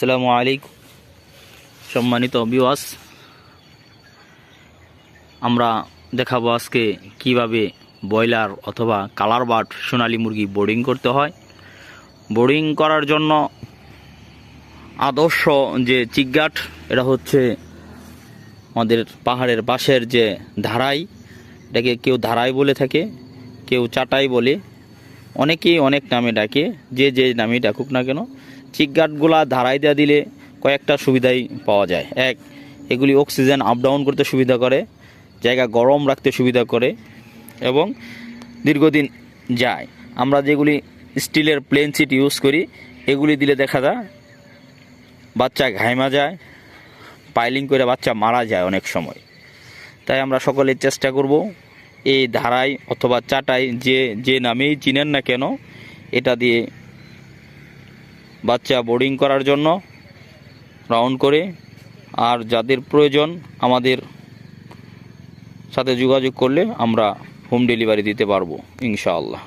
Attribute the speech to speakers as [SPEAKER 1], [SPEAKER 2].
[SPEAKER 1] আসসালামু আলাইকুম সম্মানিত ভিউয়ার্স, আমরা দেখাবো আজকে কিভাবে ব্রয়লার অথবা কালার বার্ড সোনালী মুরগি বোর্ডিং করতে হয়। বোর্ডিং করার জন্য আদর্শ যে চিকগাট, এটা হচ্ছে আমাদের পাহাড়ের পাশের যে ধারাই, এটাকে কেউ ধারাই বলে থাকে, কেউ চাটাই বলে, অনেকেই অনেক নামে ডাকে। যে যে নামে ডাকুক না কেন, চিকগাটগুলা ধারাই দেওয়া দিলে কয়েকটা সুবিধাই পাওয়া যায়। এক, এগুলি অক্সিজেন আপ ডাউন করতে সুবিধা করে, জায়গা গরম রাখতে সুবিধা করে এবং দীর্ঘদিন যায়। আমরা যেগুলি স্টিলের প্লেন সিট ইউজ করি, এগুলি দিলে দেখা যায় বাচ্চা ঘাইমা যায়, পাইলিং করে বাচ্চা মারা যায় অনেক সময়। তাই আমরা সকলে চেষ্টা করব এই ধারাই অথবা চাটাই, যে নামেই চিনেন না কেন, এটা দিয়ে বাচ্চা বোর্ডিং করার জন্য রাউন্ড করে। আর যাদের প্রয়োজন আমাদের সাথে যোগাযোগ করলে আমরা হোম ডেলিভারি দিতে পারবো ইনশাআল্লাহ।